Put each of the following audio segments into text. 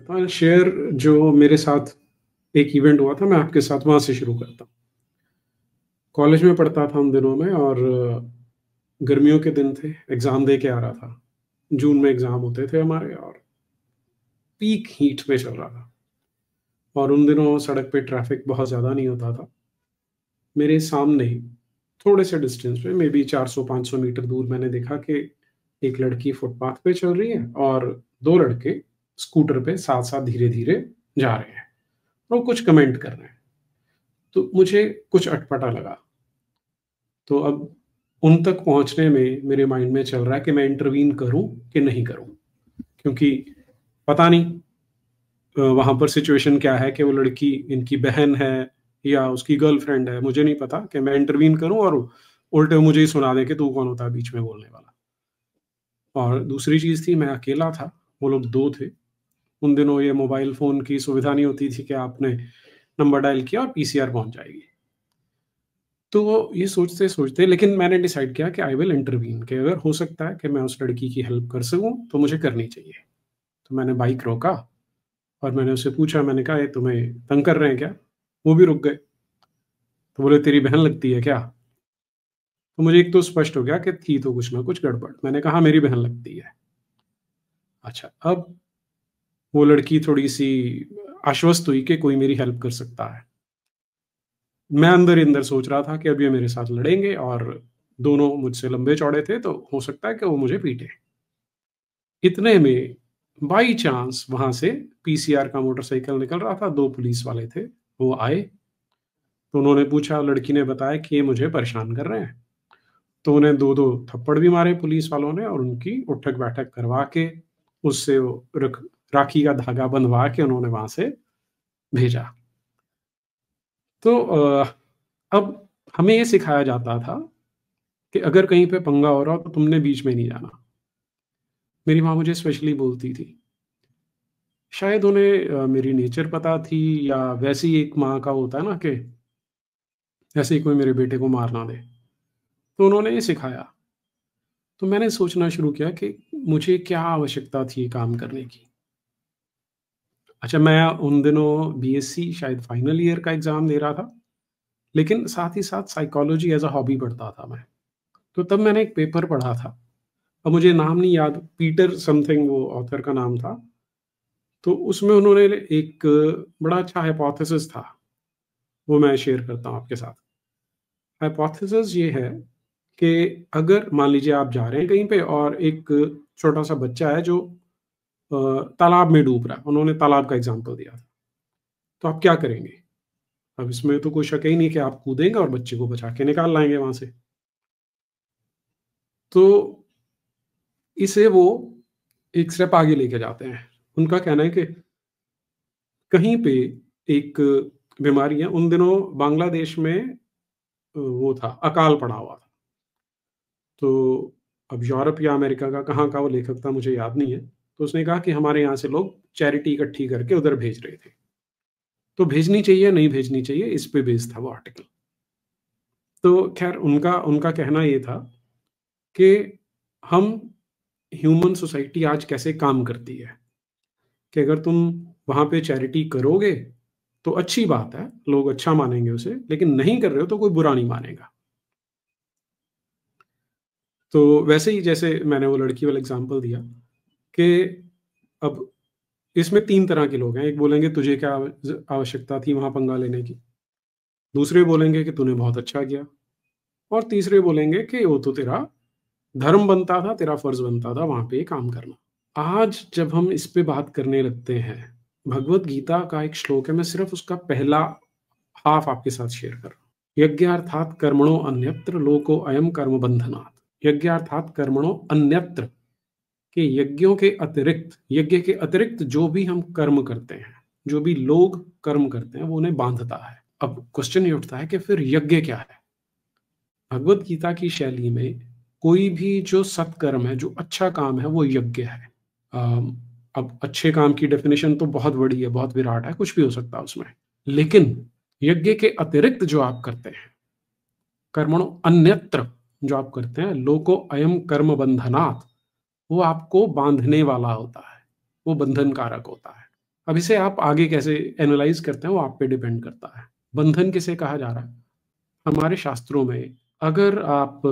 Share जो मेरे साथ एक इवेंट हुआ था, मैं आपके साथ वहाँ से शुरू करता हूँ। कॉलेज में पढ़ता था उन दिनों में और गर्मियों के दिन थे, एग्ज़ाम दे के आ रहा था। जून में एग्ज़ाम होते थे हमारे और पीक हीट में चल रहा था और उन दिनों सड़क पे ट्रैफ़िक बहुत ज़्यादा नहीं होता था। मेरे सामने ही थोड़े से डिस्टेंस पे मे बी 400-500 मीटर दूर मैंने देखा कि एक लड़की फुटपाथ पे चल रही है और 2 लड़के स्कूटर पे साथ-साथ धीरे-धीरे जा रहे हैं। वो कुछ कमेंट कर रहे हैं। तो मुझे कुछ अटपटा लगा। तो अब उन तक पहुँचने में मेरे माइंड में चल रहा है कि मैं इंटरवीन करूँ कि नहीं करूँ? क्योंकि पता नहीं वहाँ पर सिचुएशन क्या है कि वो लड़की इनकी बहन है या उसकी गर्लफ्रेंड है, मुझे नहीं पता कि मैं इंटरवीन करूँ और उल्टे मुझे ही सुना दें कि तू कौन होता है बीच में बोलने वाला। और दूसरी चीज़ थी मैं अकेला था, वो लोग 2 थे। उन दिनों ये मोबाइल फ़ोन की सुविधा नहीं होती थी कि आपने नंबर डायल किया और पीसीआर पहुँच जाएगी। तो ये सोचते-सोचते लेकिन मैंने डिसाइड किया कि आई विल इंटरवीन कि अगर हो सकता है कि मैं उस लड़की की हेल्प कर सकूँ, तो मुझे करनी चाहिए। तो मैंने बाइक रोका और मैंने उससे पूछा, मैंने कहा, "ये तुम्हें तंग कर रहे हैं क्या?" वो भी रुक गए। तो बोले, "तेरी बहन लगती है क्या?" तो मुझे एक तो स्पष्ट हो गया कि थी तो कुछ ना कुछ गड़बड़। मैंने कहा, "हाँ, मेरी बहन लगती है।" अच्छा, अब वो लड़की थोड़ी-सी आश्वस्त हुई कि कोई मेरी हेल्प कर सकता है। मैं अंदर ही अंदर सोच रहा था कि अब ये मेरे साथ लड़ेंगे और दोनों मुझसे लंबे-चौड़े थे, तो हो सकता है कि वो मुझे पीटें। इतने में बाई चांस वहाँ से पीसीआर का मोटरसाइकिल निकल रहा था, 2 पुलिस वाले थे, वो आए, तो उन्होंने पूछा, लड़की ने बताया कि ये मुझे परेशान कर रहे हैं। तो उन्हें 2-2 थप्पड़ भी मारे पुलिस वालों ने और उनकी उठक-बैठक करवा के, उससे वो राखी का धागा बँधवा के उन्होंने वहाँ से भेजा। तो अब हमें ये सिखाया जाता था कि अगर कहीं पे पंगा हो रहा हो तो तुमने बीच में नहीं जाना। मेरी माँ मुझे स्पेशली बोलती थी। शायद उन्हें मेरी नेचर पता थी या वैसे ही एक माँ का होता है ना कि ऐसे ही कोई मेरे बेटे को मार ना दे। तो उन्होंने ये सिखाया। तो मैंने सोचना शुरू किया कि मुझे क्या आवश्यकता थी ये काम करने की। अच्छा, मैं उन दिनों बीएससी शायद फाइनल ईयर का एग्ज़ाम दे रहा था, लेकिन साथ ही साथ साइकोलॉजी एज़ अ हॉबी पढ़ता था मैं। तो तब मैंने एक पेपर पढ़ा था। अब मुझे नाम नहीं याद, पीटर समथिंग वो ऑथर का नाम था। तो उसमें उन्होंने एक बड़ा अच्छा हाइपोथेसिस था, वो मैं शेयर करता हूँ आपके साथ। हाइपोथेसिस ये है कि अगर मान लीजिए आप जा रहे हैं कहीं पे और एक छोटा-सा बच्चा है जो अ, तालाब में डूब रहा है, उन्होंने तालाब का एग्ज़ाम्पल दिया था, तो आप क्या करेंगे? अब इसमें तो कोई शक ही नहीं कि आप कूदेंगे और बच्चे को बचा के निकाल लाएँगे वहाँ से। तो इसे वो एक स्टेप आगे लेके जाते हैं। उनका कहना है कि कहीं पे एक बीमारी है, उन दिनों बांग्लादेश में वो था, अकाल पड़ा हुआ था। तो अब यूरोप या अमेरिका का कहाँ का वो लेखक था मुझे याद नहीं है। तो उसने कहा कि हमारे यहाँ से लोग चैरिटी इकट्ठी करके उधर भेज रहे थे। तो भेजनी चाहिए, नहीं भेजनी चाहिए, इस पे बेस्ड था वो आर्टिकल। तो ख़ैर उनका उनका कहना ये था कि हम ह्यूमन सोसाइटी आज कैसे काम करती है, कि अगर तुम वहाँ पे चैरिटी करोगे, तो अच्छी बात है, लोग अच्छा मानेंगे उसे, लेकिन नहीं कर रहे हो तो कोई बुरा नहीं मानेगा। तो वैसे ही जैसे मैंने वो लड़की वाला एग्ज़ाम्पल दिया कि अब इसमें 3 तरह के लोग हैं। एक बोलेंगे तुझे क्या आवश्यकता थी वहाँ पंगा लेने की, दूसरे बोलेंगे कि तूने बहुत अच्छा किया और तीसरे बोलेंगे कि वो तो तेरा धर्म बनता था, तेरा फ़र्ज़ बनता था वहाँ पे ये काम करना। आज जब हम इस पे बात करने लगते हैं, भगवद गीता का एक श्लोक है, मैं सिर्फ़ उसका पहला हाफ़ आपके साथ शेयर कर रहा हूँ। यज्ञार्थात् कर्मणो अन्यत्र लोको अयं कर्म बन्धनात्। यज्ञार्थात् कर्मणो अन्यत्र कि यज्ञों के अतिरिक्त, यज्ञ के अतिरिक्त जो भी हम कर्म करते हैं, जो भी लोग कर्म करते हैं, वो उन्हें बांधता है। अब क्वेश्चन ये उठता है कि फिर यज्ञ क्या है? भगवद गीता की शैली में कोई भी जो सत्कर्म है, जो अच्छा काम है, वो यज्ञ है। अम, अब अच्छे काम की डेफिनेशन तो बहुत बड़ी है, बहुत विराट है, कुछ भी हो सकता है उसमें। लेकिन यज्ञ के अतिरिक्त जो आप करते हैं, कर्मणो अन्यत्र जो आप करते हैं, लोको अयम कर्म बंधनात्, वो आपको बांधने वाला होता है, वो बंधन कारक होता है। अब इसे आप आगे कैसे एनालाइज करते हैं वो आप पे डिपेंड करता है। बंधन किसे कहा जा रहा है? हमारे शास्त्रों में अगर आप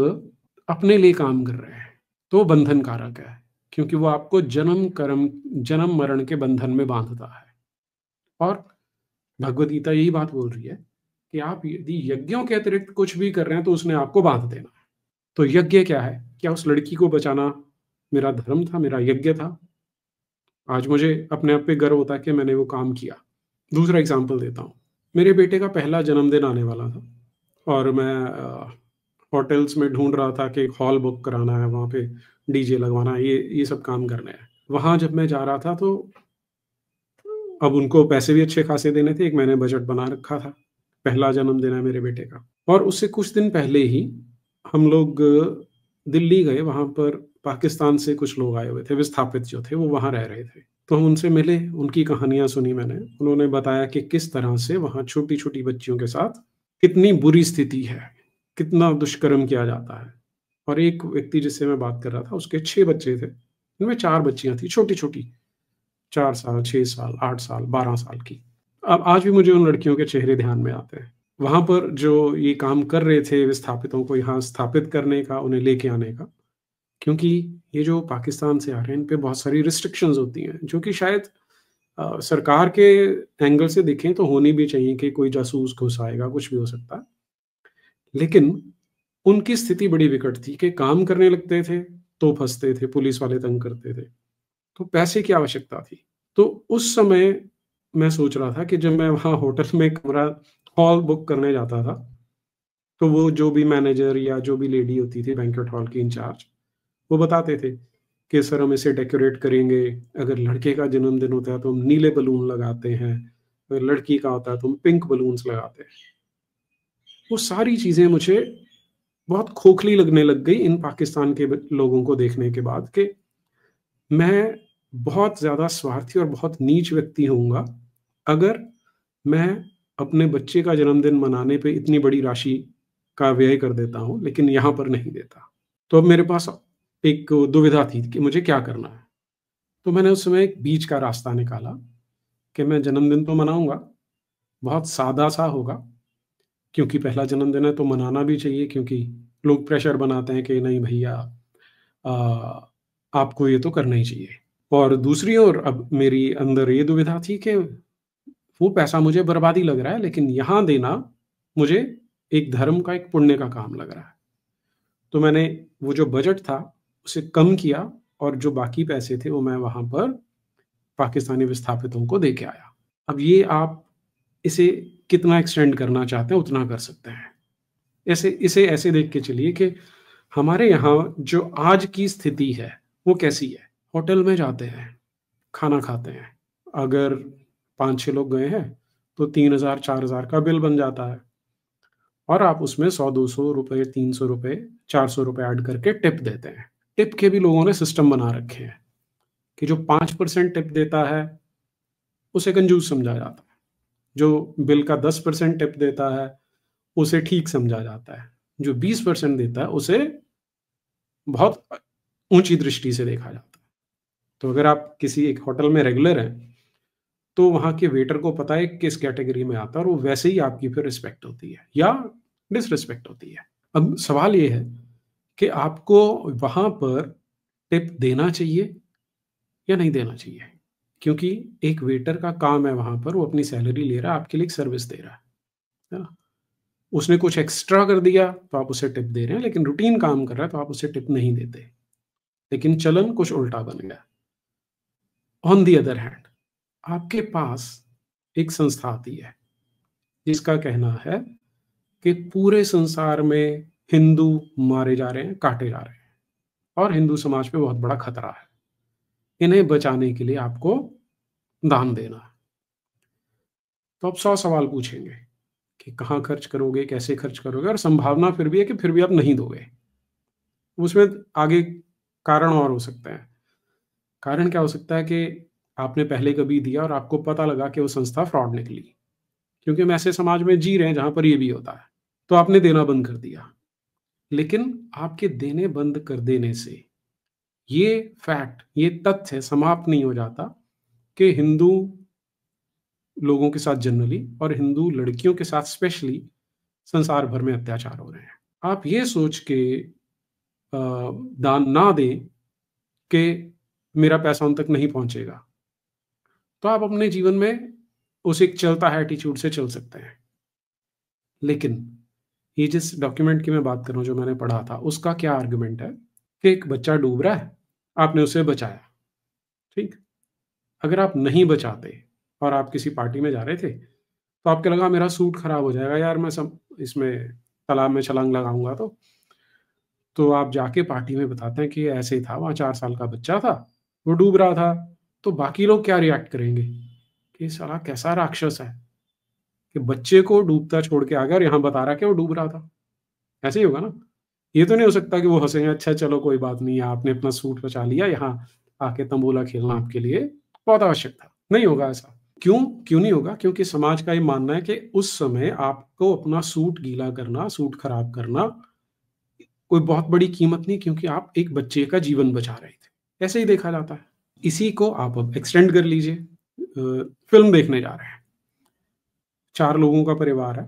अपने लिए काम कर रहे हैं तो बंधन कारक है, क्योंकि वो आपको जन्म मरण के बंधन में बांधता है। और भगवत गीता यही बात बोल रही है कि आप यदि यज्ञों के अतिरिक्त कुछ भी कर रहे हैं तो उसने आपको बांध देना है। तो यज्ञ क्या है? क्या उस लड़की को बचाना मेरा धर्म था, मेरा यज्ञ था? आज मुझे अपने आप पे गर्व होता है कि मैंने वो काम किया। दूसरा एग्जाम्पल देता हूँ। मेरे बेटे का पहला जन्मदिन आने वाला था और मैं होटल्स में ढूंढ रहा था कि एक हॉल बुक कराना है, वहाँ पे डीजे लगवाना है, ये सब काम करने हैं। वहाँ जब मैं जा रहा था तो अब उनको पैसे भी अच्छे खासे देने थे। एक मैंने बजट बना रखा था, पहला जन्मदिन है मेरे बेटे का। और उससे कुछ दिन पहले ही हम लोग दिल्ली गए। वहाँ पर पाकिस्तान से कुछ लोग आए हुए थे, विस्थापित जो थे वो वहाँ रह रहे थे। तो हम उनसे मिले, उनकी कहानियाँ सुनी मैंने। उन्होंने बताया कि किस तरह से वहाँ छोटी-छोटी बच्चियों के साथ कितनी बुरी स्थिति है, कितना दुष्कर्म किया जाता है। और एक व्यक्ति जिससे मैं बात कर रहा था, उसके 6 बच्चे थे, उनमें 4 बच्चियाँ थी छोटी-छोटी, 4 साल, 6 साल, 8 साल, 12 साल की। अब आज भी मुझे उन लड़कियों के चेहरे ध्यान में आते हैं। वहाँ पर जो ये काम कर रहे थे विस्थापितों को यहाँ स्थापित करने का, उन्हें लेके आने का, क्योंकि ये जो पाकिस्तान से आ रहे हैं, इन पे बहुत सारी रिस्ट्रिक्शंस होती हैं, जो कि शायद सरकार के एंगल से देखें तो होनी भी चाहिए कि कोई जासूस घुस आएगा, कुछ भी हो सकता है। लेकिन उनकी स्थिति बड़ी विकट थी कि काम करने लगते थे, तो फँसते थे, पुलिस वाले तंग करते थे। तो पैसे की आवश्यकता थी। तो उस समय मैं सोच रहा था कि जब मैं वहाँ होटल में कमरा हॉल बुक करने जाता था, तो वो जो भी मैनेजर या जो भी लेडी होती थी बैंक्वेट हॉल की इंचार्ज, वो बताते थे कि सर हम इसे डेकोरेट करेंगे, अगर लड़के का जन्मदिन होता है तो हम नीले बलून लगाते हैं, अगर लड़की का होता है तो हम पिंक बलून्स लगाते हैं। वो सारी चीज़ें मुझे बहुत खोखली लगने लग गई इन पाकिस्तान के लोगों को देखने के बाद कि मैं बहुत ज़्यादा स्वार्थी और बहुत नीच व्यक्ति होऊँगा अगर मैं अपने बच्चे का जन्मदिन मनाने पे इतनी बड़ी राशि का व्यय कर देता हूँ, लेकिन यहाँ पर नहीं देता। तो अब मेरे पास एक दुविधा थी कि मुझे क्या करना है। तो मैंने उस समय एक बीच का रास्ता निकाला कि मैं जन्मदिन तो मनाऊँगा, बहुत सादा-सा होगा, क्योंकि पहला जन्मदिन है तो मनाना भी चाहिए, क्योंकि लोग प्रेशर बनाते हैं कि नहीं भैया अ, आपको ये तो करना ही चाहिए। और दूसरी ओर अब मेरी अंदर ये दुविधा थी कि वो पैसा मुझे बर्बादी लग रहा है, लेकिन यहाँ देना मुझे एक धर्म का, एक पुण्य का काम लग रहा है। तो मैंने वो जो बजट था, उसे कम किया और जो बाकी पैसे थे, वो मैं वहाँ पर पाकिस्तानी विस्थापितों को दे के आया। अब ये आप इसे कितना एक्सटेंड करना चाहते हैं, उतना कर सकते हैं। ऐसे इसे ऐसे देख के चलिए कि हमारे यहाँ जो आज की स्थिति है, वो कैसी है? होटल में जाते हैं, खाना खाते हैं। अगर 5-6 लोग गए हैं, तो 3000 4000 का बिल बन जाता है और आप उसमें 100-200 रुपए, 300 रुपए, 400 रुपए ऐड करके टिप देते हैं। टिप के भी लोगों ने सिस्टम बना रखे हैं कि जो 5% टिप देता है, उसे कंजूस समझा जाता है। जो बिल का 10% टिप देता है, उसे ठीक समझा जाता है। जो 20% देता है, उसे बहुत ऊँची दृष्टि से देखा जाता है। तो अगर आप किसी एक होटल में रेगुलर हैं, तो वहाँ के वेटर को पता है किस कैटेगरी में आता है और वो वैसे ही आपकी फिर रिस्पेक्ट होती है या डिसरिस्पेक्ट होती है। अब सवाल ये है कि आपको वहाँ पर टिप देना चाहिए या नहीं देना चाहिए? क्योंकि एक वेटर का काम है वहाँ पर, वो अपनी सैलरी ले रहा है, आपके लिए एक सर्विस दे रहा है ना? उसने कुछ एक्स्ट्रा कर दिया, तो आप उसे टिप दे रहे हैं, लेकिन रूटीन काम कर रहा है, तो आप उसे टिप नहीं देते। लेकिन चलन कुछ उल्टा बन गया। ऑन द अदर हैंड, आपके पास एक संस्था आती है, जिसका कहना है कि पूरे संसार में हिंदू मारे जा रहे हैं, काटे जा रहे हैं और हिंदू समाज पे बहुत बड़ा खतरा है। इन्हें बचाने के लिए आपको दान देना है। तो आप 100 सवाल पूछेंगे कि कहाँ खर्च करोगे, कैसे खर्च करोगे, और संभावना फिर भी है कि फिर भी आप नहीं दोगे। उसमें आगे कारण और हो सकते हैं। कारण क्या हो सकता है कि आपने पहले कभी दिया और आपको पता लगा कि वो संस्था फ्रॉड निकली, क्योंकि हम ऐसे समाज में जी रहे हैं जहाँ पर ये भी होता है। तो आपने देना बंद कर दिया। लेकिन आपके देने बंद कर देने से ये फैक्ट, ये तथ्य समाप्त नहीं हो जाता कि हिंदू लोगों के साथ जनरली और हिंदू लड़कियों के साथ स्पेशली संसार भर में अत्याचार हो रहे हैं। आप ये सोच के दान ना दें कि मेरा पैसा उन तक नहीं पहुंचेगा, तो आप अपने जीवन में उस एक चलता है एटीट्यूड से चल सकते हैं। लेकिन ये जिस डॉक्यूमेंट की मैं बात कर रहा हूँ, जो मैंने पढ़ा था, उसका क्या आर्गुमेंट है कि एक बच्चा डूब रहा है, आपने उसे बचाया, ठीक? अगर आप नहीं बचाते और आप किसी पार्टी में जा रहे थे, तो आपको लगा मेरा सूट खराब हो जाएगा यार, मैं सब इसमें तालाब में छलांग लगाऊँगा तो आप जाके पार्टी में बताते हैं कि ऐसे ही था, वहाँ 4 साल का बच्चा था, वो डूब रहा था, तो बाकी लोग क्या रिएक्ट करेंगे कि साला कैसा राक्षस है कि बच्चे को डूबता छोड़ के आ गया और यहाँ बता रहा है कि वो डूब रहा था। ऐसे ही होगा ना? ये तो नहीं हो सकता कि वो हँसेंगे, अच्छा चलो कोई बात नहीं, आपने अपना सूट बचा लिया, यहाँ आके तंबोला खेलना आपके लिए बहुत आवश्यक था। नहीं होगा ऐसा। क्यों? क्यों नहीं होगा? क्योंकि समाज का ये मानना है कि उस समय आपको अपना सूट गीला करना, सूट खराब करना कोई बहुत बड़ी कीमत नहीं, क्योंकि आप एक बच्चे का जीवन बचा रहे थे। ऐसे ही देखा जाता है। इसी को आप अब एक्सटेंड कर लीजिए। फ़िल्म देखने जा रहे हैं। 4 लोगों का परिवार है,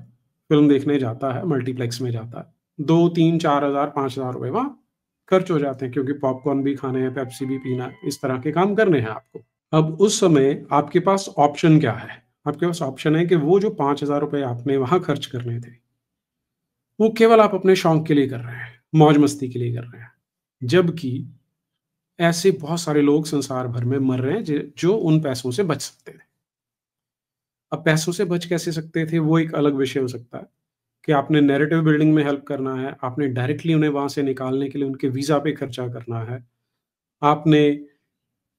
फ़िल्म देखने जाता है, मल्टीप्लेक्स में जाता है। 2, 3, 4,000, 5,000 रुपए वहाँ खर्च हो जाते हैं, क्योंकि पॉपकॉर्न भी खाने हैं, पेप्सी भी पीना है, इस तरह के काम करने हैं आपको। अब उस समय आपके पास ऑप्शन क्या है? आपके पास ऑप्शन है कि वो जो 5,000 रुपए आपने वहाँ खर्च करने थे, वो केवल आप अपने शौक के लिए कर रहे हैं, मौज-मस्ती के लिए कर रहे हैं। जबकि ऐसे बहुत सारे लोग संसार भर में मर रहे हैं जो उन पैसों से बच सकते थे। अब पैसों से बच कैसे सकते थे, वो एक अलग विषय हो सकता है कि आपने नैरेटिव बिल्डिंग में हेल्प करना है, आपने डायरेक्टली उन्हें वहाँ से निकालने के लिए उनके वीज़ा पे खर्चा करना है, आपने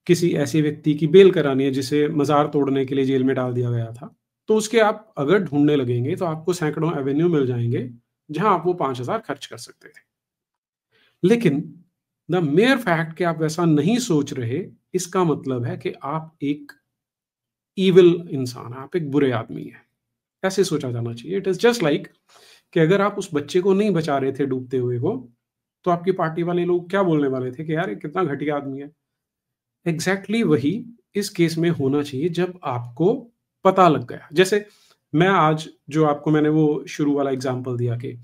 किसी ऐसे व्यक्ति की बेल करानी है जिसे मज़ार तोड़ने के लिए जेल में डाल दिया गया था, तो उसके आप अगर ढूँढने लगेंगे तो आपको सैकड़ों एवेन्यू मिल जाएँगे, जहाँ आप वो 5,000 खर्च कर सकते थे। लेकिन द मेयर फैक्ट कि आप वैसा नहीं सोच रहे, इसका मतलब है कि आप एक इविल इंसान हैं, आप एक बुरे आदमी हैं। ऐसे सोचा जाना चाहिए। इट इज़ जस्ट लाइक कि अगर आप उस बच्चे को नहीं बचा रहे थे डूबते हुए को, तो आपकी पार्टी वाले लोग क्या बोलने वाले थे कि यार ये कितना घटिया आदमी है। एग्ज़ैक्टली वही इस केस में होना चाहिए जब आपको पता लग गया। जैसे मैं आज जो आपको मैंने वो शुरू वाला एग्ज़ाम्पल दिया कि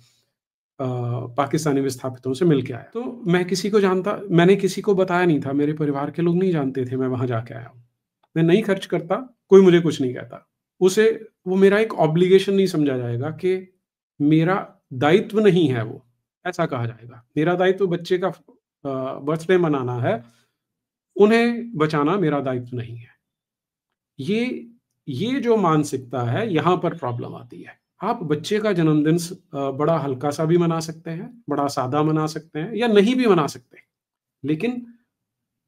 पाकिस्तानी विस्थापितों से मिल के आया। तो मैंने किसी को बताया नहीं था, मेरे परिवार के लोग नहीं जानते थे मैं वहाँ जाके आया हूँ। मैं नहीं खर्च करता, कोई मुझे कुछ नहीं कहता। उसे वो मेरा एक ऑब्लिगेशन नहीं समझा जाएगा कि मेरा दायित्व नहीं है वो, ऐसा कहा जाएगा। मेरा दायित्व बच्चे का बर्थडे मनाना है, उन्हें बचाना मेरा दायित्व नहीं है। ये ये जो मानसिकता है, यहाँ पर प्रॉब्लम आती है। आप बच्चे का जन्मदिन बड़ा हल्का-सा भी मना सकते हैं, बड़ा सादा मना सकते हैं या नहीं भी मना सकते। लेकिन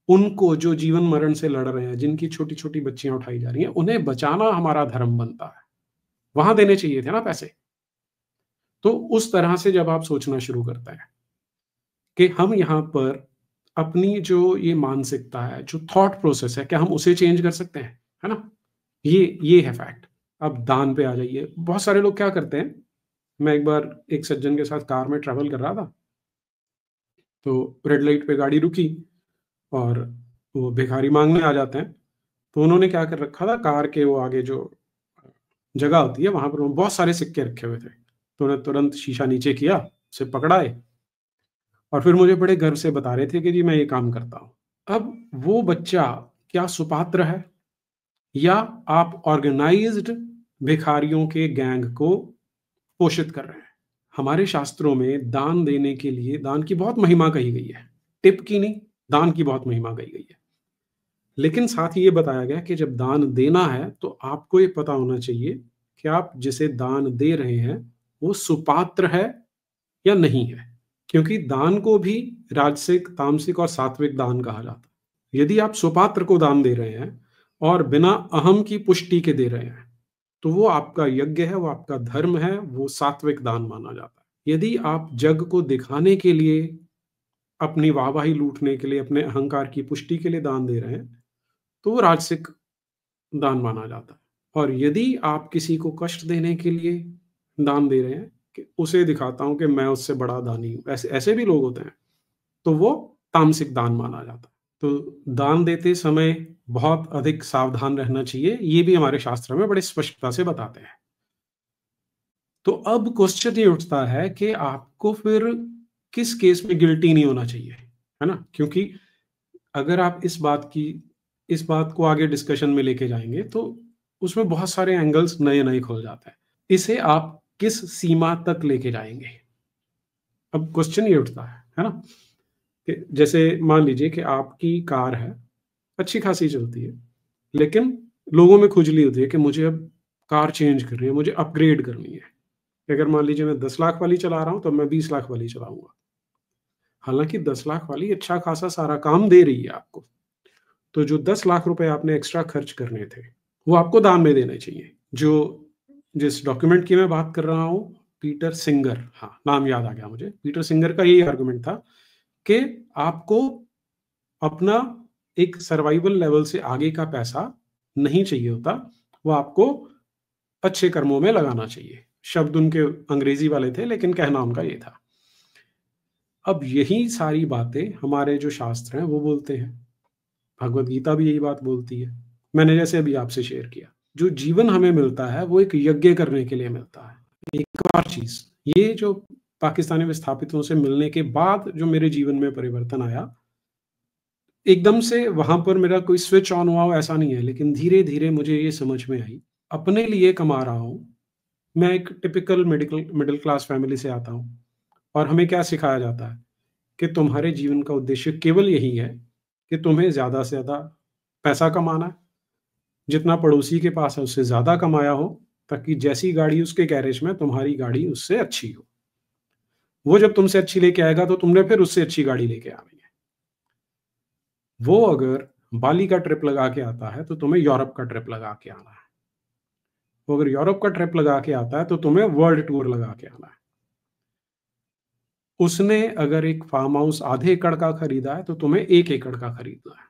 उनको जो जीवन-मरण से लड़ रहे हैं, जिनकी छोटी-छोटी बच्चियाँ उठाई जा रही हैं, उन्हें बचाना हमारा धर्म बनता है। वहाँ देने चाहिए थे ना पैसे। तो उस तरह से जब आप सोचना शुरू करते हैं कि हम यहाँ पर अपनी जो ये मानसिकता है, जो थॉट प्रोसेस है, क्या हम उसे चेंज कर सकते हैं? है ना? ये है फैक्ट। अब दान पे आ जाइए। बहुत सारे लोग क्या करते हैं, मैं एक बार एक सज्जन के साथ कार में ट्रैवल कर रहा था, तो रेड लाइट पे गाड़ी रुकी और वो भिखारी माँगने आ जाते हैं। तो उन्होंने क्या कर रखा था, कार के वो आगे जो जगह होती है, वहाँ पर वो बहुत सारे सिक्के रखे हुए थे। तो उन्होंने तुरंत शीशा नीचे किया, उसे पकड़ाए और फिर मुझे बड़े गर्व से बता रहे थे कि जी मैं ये काम करता हूँ। अब वो बच्चा क्या सुपात्र है या आप ऑर्गेनाइज़्ड भिखारियों के गैंग को पोषित कर रहे हैं? हमारे शास्त्रों में दान देने के लिए दान की बहुत महिमा कही गई है। टिप की नहीं, दान की बहुत महिमा कही गई है। लेकिन साथ ही ये बताया गया कि जब दान देना है तो आपको ये पता होना चाहिए कि आप जिसे दान दे रहे हैं वो सुपात्र है या नहीं है। क्योंकि दान को भी राजसिक, तामसिक और सात्विक दान कहा जाता है। यदि आप सुपात्र को दान दे रहे हैं और बिना अहम की पुष्टि के दे रहे हैं, तो वो आपका यज्ञ है, वो आपका धर्म है, वो सात्विक दान माना जाता है। यदि आप जग को दिखाने के लिए, अपनी वाहवाही लूटने के लिए, अपने अहंकार की पुष्टि के लिए दान दे रहे हैं, तो वो राजसिक दान माना जाता है। और यदि आप किसी को कष्ट देने के लिए दान दे रहे हैं कि उसे दिखाता हूँ कि मैं उससे बड़ा दानी हूँ, ऐसे ऐसे भी लोग होते हैं, तो वो तामसिक दान माना जाता है। तो दान देते समय बहुत अधिक सावधान रहना चाहिए, ये भी हमारे शास्त्र में बड़े स्पष्टता से बताते हैं। तो अब क्वेश्चन ये उठता है कि आपको फिर किस केस में गिल्टी नहीं होना चाहिए, है ना? क्योंकि अगर आप इस बात को आगे डिस्कशन में लेके जाएँगे तो उसमें बहुत सारे एंगल्स नए-नए खुल जाते हैं। इसे आप किस सीमा तक लेके जाएँगे? अब क्वेश्चन ये उठता है ना? कि जैसे मान लीजिए कि आपकी कार है, अच्छी खासी चलती है, लेकिन लोगों में खुजली होती है कि मुझे अब कार चेंज करनी है, मुझे अपग्रेड करनी है। अगर मान लीजिए मैं 10 लाख वाली चला रहा हूँ, तो मैं 20 लाख वाली चलाऊँगा। हालाँकि 10 लाख वाली अच्छा खासा सारा काम दे रही है आपको। तो जो 10 लाख रुपए आपने एक्स्ट्रा खर्च करने थे, वो आपको दान में देने चाहिए। जो जिस डॉक्यूमेंट की मैं बात कर रहा हूँ, पीटर सिंगर, हाँ, नाम याद आ गया मुझे। पीटर सिंगर का यही आर्गुमेंट था कि आपको अपना एक सर्वाइवल लेवल से आगे का पैसा नहीं चाहिए होता, वो आपको अच्छे कर्मों में लगाना चाहिए। शब्द उनके अंग्रेजी वाले थे, लेकिन कहना उनका ये था। अब यही सारी बातें हमारे जो शास्त्र हैं वो बोलते हैं। भगवत गीता भी यही बात बोलती है। मैंने जैसे अभी आपसे शेयर किया, जो जीवन हमें मिलता है वो एक यज्ञ करने के लिए मिलता है। एक और चीज, ये जो पाकिस्तानी विस्थापितों से मिलने के बाद जो मेरे जीवन में परिवर्तन आया, एकदम से वहां पर मेरा कोई स्विच ऑन हुआ हो ऐसा नहीं है, लेकिन धीरे धीरे मुझे ये समझ में आई, अपने लिए कमा रहा हूँ। मैं एक typical medical middle class family से आता हूँ, और हमें क्या सिखाया जाता है कि तुम्हारे जीवन का उद्देश्य केवल यही है कि तुम्हें ज़्यादा से ज़्यादा पैसा कमाना है, जितना पड़ोसी के पास है उससे ज़्यादा कमाया हो, ताकि जैसी गाड़ी उसके गैरेज में, तुम्हारी गाड़ी उससे अच्छी हो। वो जब तुमसे अच्छी लेके आएगा तो तुमने फिर उससे अच्छी गाड़ी लेके आनी है। वो अगर बाली का ट्रिप लगा के आता है तो तुम्हें यूरोप का ट्रिप लगा के आना है। वो अगर यूरोप का ट्रिप लगा के आता है तो तुम्हें वर्ल्ड टूर लगा के आना है। उसने अगर एक फार्म हाउस आधे एकड़ का खरीदा है तो तुम्हें 1 एकड़ का खरीदना है।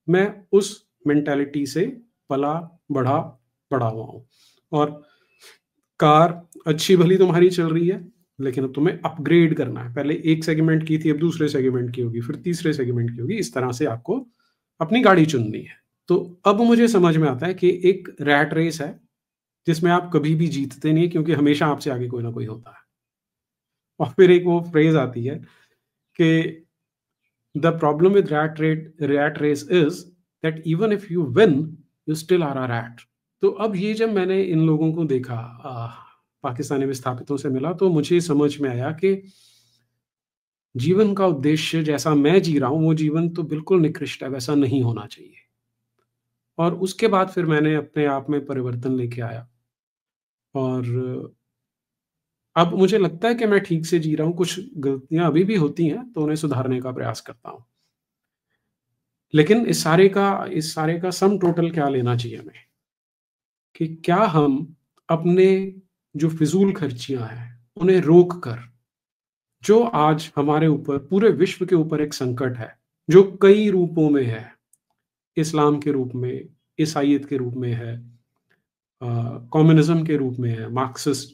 मैं उस मेंटालिटी से पला, बढ़ा, बड़ा हुआ हूँ। और कार अच्छी भली तुम्हारी चल रही है, लेकिन अब तुम्हें अपग्रेड करना है। पहले एक सेगमेंट की थी, अब दूसरे सेगमेंट की होगी, फिर तीसरे सेगमेंट की होगी। इस तरह से आपको अपनी गाड़ी चुननी है। तो अब मुझे समझ में आता है कि एक रैट रेस है, जिसमें आप कभी भी जीतते नहीं, क्योंकि हमेशा आपसे आगे कोई ना कोई होता है। और फिर एक वो फ्रेज आती है कि the problem with rat race is that even if you win, you still are a rat. तो अब ये जब मैंने इन लोगों को देखा, पाकिस्तानी विस्थापितों से मिला, तो मुझे समझ में आया कि जीवन का उद्देश्य जैसा मैं जी रहा हूँ, वो जीवन तो बिल्कुल निकृष्ट है, वैसा नहीं होना चाहिए। और उसके बाद फिर मैंने अपने आप में परिवर्तन लेके आया, और अब मुझे लगता है कि मैं ठीक से जी रहा हूँ। कुछ गलतियाँ अभी भी होती हैं, तो उन्हें सुधारने का प्रयास करता हूँ। लेकिन इस सारे का सम टोटल क्या लेना चाहिए हमें, कि क्या हम अपने जो फिजूल खर्चियां हैं उन्हें रोक कर, जो आज हमारे ऊपर, पूरे विश्व के ऊपर एक संकट है, जो कई रूपों में है, इस्लाम के रूप में, ईसाइयत के रूप में है, कम्युनिज्म के रूप में है, मार्क्सिस्ट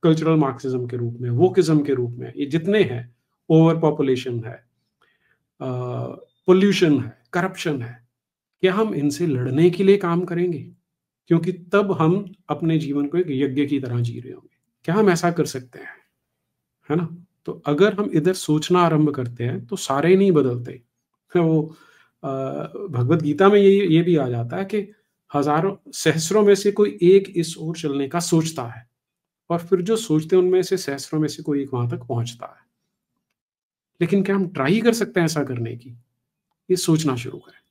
कल्चरल मार्क्सिज्म के रूप में, वोकिज्म के रूप में, ये जितने हैं, ओवर पॉपुलेशन है, पोल्यूशन है, करप्शन है, क्या हम इनसे लड़ने के लिए काम करेंगे? क्योंकि तब हम अपने जीवन को एक यज्ञ की तरह जी रहे होंगे। क्या हम ऐसा कर सकते हैं? है ना? तो अगर हम इधर सोचना आरंभ करते हैं तो सारे नहीं बदलते। वो भगवत गीता में ये भी आ जाता है कि हजारों सहस्रों में से कोई एक इस ओर चलने का सोचता है, और फिर जो सोचते हैं उनमें से सहस्रों में से कोई एक वहां तक पहुंचता है। लेकिन क्या हम ट्राई कर सकते हैं ऐसा करने की? ये सोचना शुरू करें।